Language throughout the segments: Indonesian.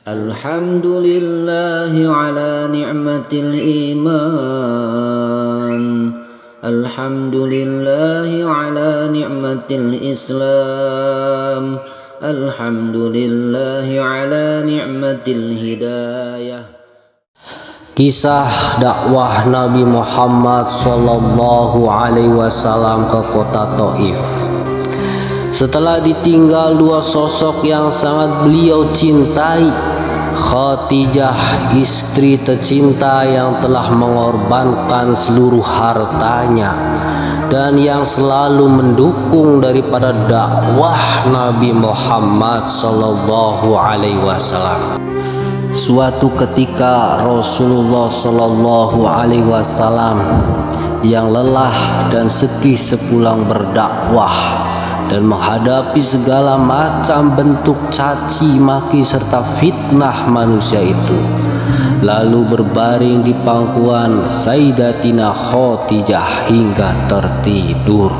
Alhamdulillahi ala ni'matil iman. Alhamdulillahi ala ni'matil Islam. Alhamdulillahi ala ni'matil hidayah. Kisah dakwah Nabi Muhammad sallallahu alaihi wasallam ke kota Taif. Setelah ditinggal dua sosok yang sangat beliau cintai, Khadijah, istri tercinta yang telah mengorbankan seluruh hartanya dan yang selalu mendukung daripada dakwah Nabi Muhammad sallallahu alaihi wasallam. Suatu ketika Rasulullah sallallahu alaihi wasallam yang lelah dan sedih sepulang berdakwah dan menghadapi segala macam bentuk caci maki serta fitnah manusia itu, lalu berbaring di pangkuan Sayyidatina Khadijah hingga tertidur.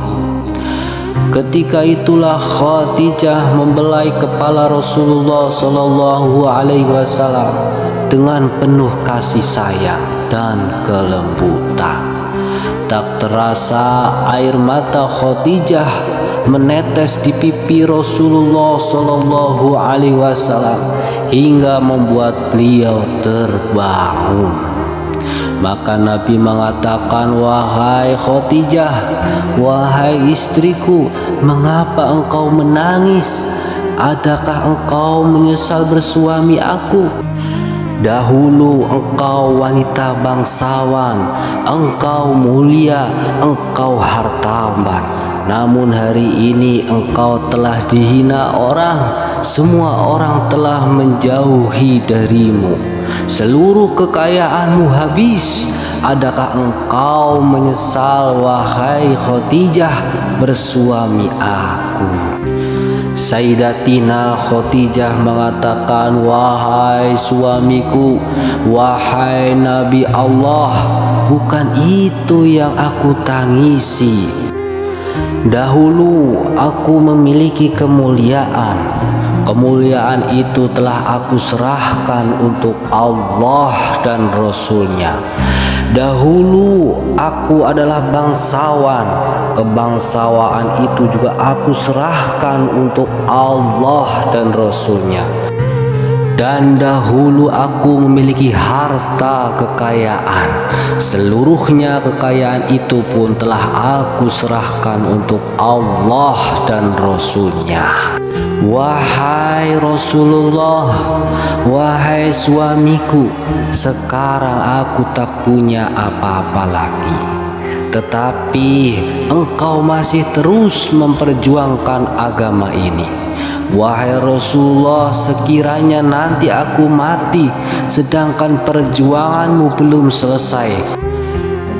Ketika itulah Khadijah membelai kepala Rasulullah sallallahu alaihi wasallam dengan penuh kasih sayang dan kelembutan. Tak terasa air mata Khadijah menetes di pipi Rasulullah sallallahu alaihi wasallam hingga membuat beliau terbangun. Maka Nabi mengatakan, "Wahai Khadijah, wahai istriku, mengapa engkau menangis? Adakah engkau menyesal bersuami aku? Dahulu engkau wanita bangsawan, engkau mulia, engkau hartawan. Namun hari ini engkau telah dihina orang, semua orang telah menjauhi darimu. Seluruh kekayaanmu habis. Adakah engkau menyesal, wahai Khadijah, bersuami aku?" Sayyidatina Khadijah mengatakan, "Wahai suamiku, wahai Nabi Allah, bukan itu yang aku tangisi. Dahulu aku memiliki kemuliaan. Kemuliaan itu telah aku serahkan untuk Allah dan Rasul-Nya. Dahulu aku adalah bangsawan. Kebangsawaan itu juga aku serahkan untuk Allah dan Rasul-Nya. Dan dahulu aku memiliki harta kekayaan. Seluruhnya kekayaan itu pun telah aku serahkan untuk Allah dan Rasul-Nya. Wahai Rasulullah, wahai suamiku, sekarang aku tak punya apa-apa lagi. Tetapi engkau masih terus memperjuangkan agama ini. Wahai Rasulullah, sekiranya nanti aku mati sedangkan perjuanganmu belum selesai,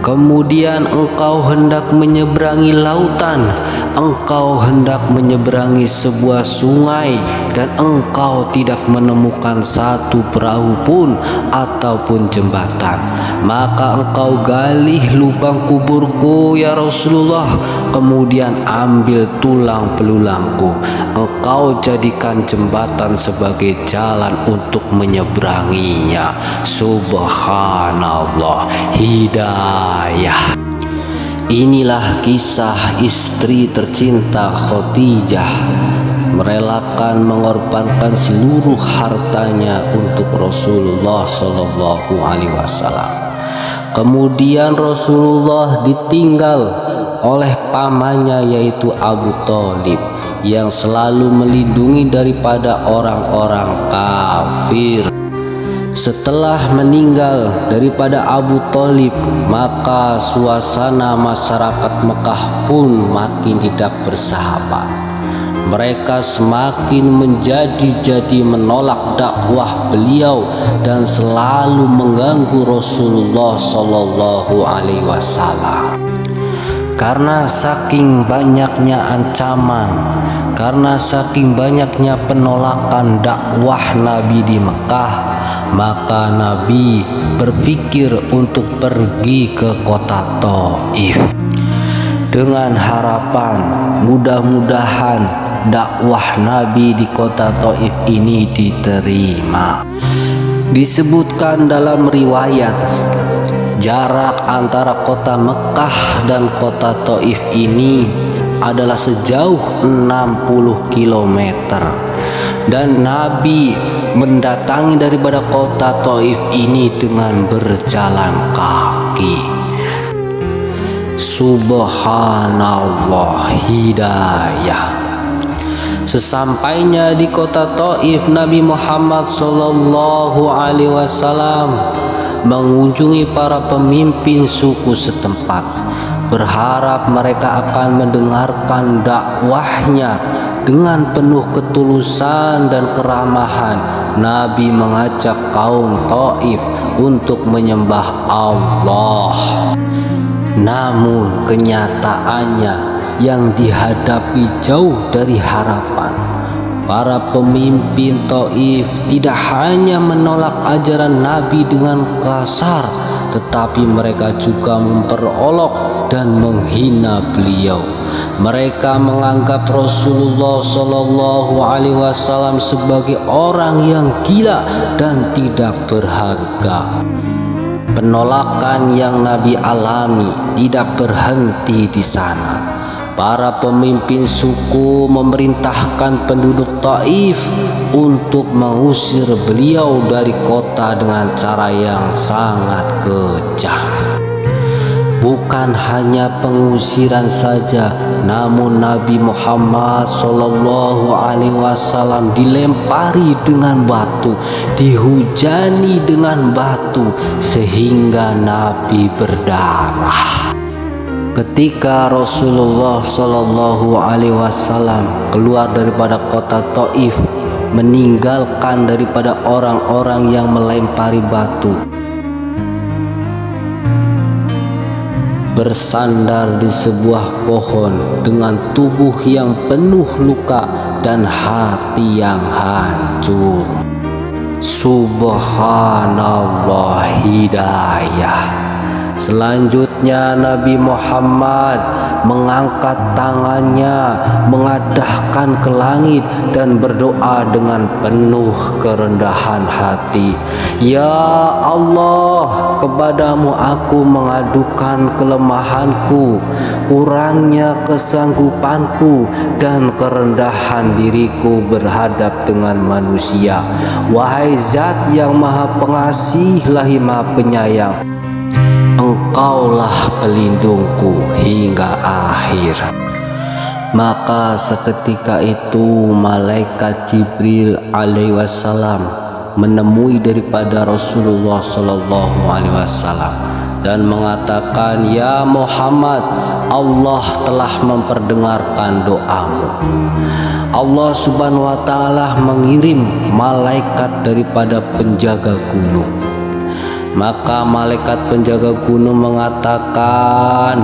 kemudian engkau hendak menyeberangi lautan, engkau hendak menyeberangi sebuah sungai, dan engkau tidak menemukan satu perahu pun ataupun jembatan, maka engkau gali lubang kuburku ya Rasulullah, kemudian ambil tulang belulangku, engkau jadikan jembatan sebagai jalan untuk menyeberanginya. Subhanallah, hidayah." Inilah kisah istri tercinta Khadijah merelakan mengorbankan seluruh hartanya untuk Rasulullah sallallahu alaihi wasallam. Kemudian Rasulullah ditinggal oleh pamannya yaitu Abu Thalib yang selalu melindungi daripada orang-orang kafir. Setelah meninggal daripada Abu Thalib, maka suasana masyarakat Mekah pun makin tidak bersahabat. Mereka semakin menjadi menolak dakwah beliau dan selalu mengganggu Rasulullah sallallahu alaihi wasallam. Karena saking banyaknya ancaman, karena saking banyaknya penolakan dakwah Nabi di Mekah, maka Nabi berpikir untuk pergi ke kota Taif dengan harapan mudah-mudahan dakwah Nabi di kota Taif ini diterima. Disebutkan dalam riwayat, jarak antara kota Mekah dan kota Taif ini adalah sejauh 60 km. Dan Nabi mendatangi daripada kota Taif ini dengan berjalan kaki. Subhanallah, hidayah. Sesampainya di kota Taif, Nabi Muhammad sallallahu alaihi wasallam mengunjungi para pemimpin suku setempat, berharap mereka akan mendengarkan dakwahnya. Dengan penuh ketulusan dan keramahan, Nabi mengajak kaum Taif untuk menyembah Allah. Namun kenyataannya yang dihadapi jauh dari harapan. Para pemimpin Taif tidak hanya menolak ajaran Nabi dengan kasar, tetapi mereka juga memperolok dan menghina beliau. Mereka menganggap Rasulullah Shallallahu Alaihi Wasallam sebagai orang yang gila dan tidak berharga. Penolakan yang Nabi alami tidak berhenti di sana. Para pemimpin suku memerintahkan penduduk Taif untuk mengusir beliau dari kota dengan cara yang sangat kejam. Bukan hanya pengusiran saja, namun Nabi Muhammad sallallahu alaihi wasallam dilempari dengan batu, dihujani dengan batu sehingga Nabi berdarah. Ketika Rasulullah sallallahu alaihi wasallam keluar daripada kota Taif, meninggalkan daripada orang-orang yang melempari batu, bersandar di sebuah pohon dengan tubuh yang penuh luka dan hati yang hancur. Subhanallah, hidayah. Selanjutnya Nabi Muhammad mengangkat tangannya, mengadahkan ke langit dan berdoa dengan penuh kerendahan hati. Ya Allah, kepadamu aku mengadukan kelemahanku, kurangnya kesanggupanku dan kerendahan diriku berhadap dengan manusia. Wahai Zat yang Maha Pengasih lagi Maha Penyayang, Engkaulah pelindungku hingga akhir. Maka seketika itu malaikat Jibril alaihi wasallam menemui daripada Rasulullah sallallahu alaihi wasallam dan mengatakan, "Ya Muhammad, Allah telah memperdengarkan doamu." Allah Subhanahu wa taala mengirim malaikat daripada penjaga gunung. Maka malaikat penjaga gunung mengatakan,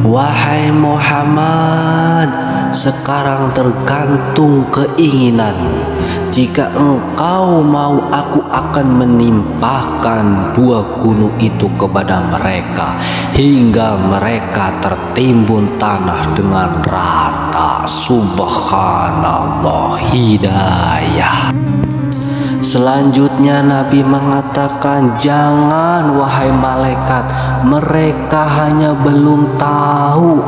"Wahai Muhammad, sekarang tergantung keinginanmu. Jika engkau mau, aku akan menimpakan dua gunung itu kepada mereka hingga mereka tertimbun tanah dengan rata." Subhanallah, hidayah. Selanjutnya Nabi mengatakan, "Jangan wahai malaikat, mereka hanya belum tahu.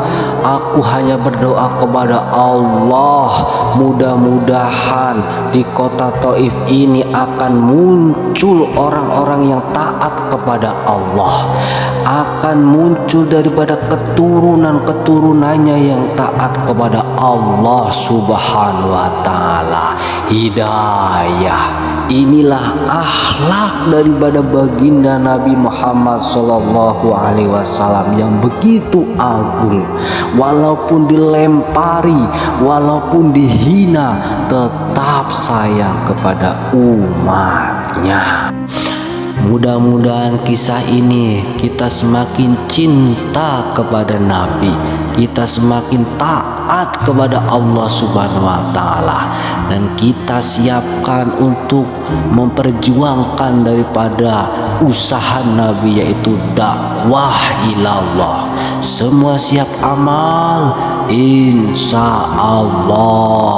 Aku hanya berdoa kepada Allah, mudah-mudahan di kota Taif ini akan muncul orang-orang yang taat kepada Allah, akan muncul daripada keturunan-keturunannya yang taat kepada Allah Subhanahu wa taala." Hidayah. Inilah akhlak daripada baginda Nabi Muhammad sallallahu alaihi wasallam yang begitu agung. Walaupun dilempari, walaupun dihina, tetap sayang kepada umatnya. Mudah-mudahan kisah ini kita semakin cinta kepada Nabi, kita semakin taat taat kepada Allah Subhanahu wa taala, dan kita siapkan untuk memperjuangkan daripada usaha Nabi, yaitu dakwah ilallah. Semua siap amal, insya Allah.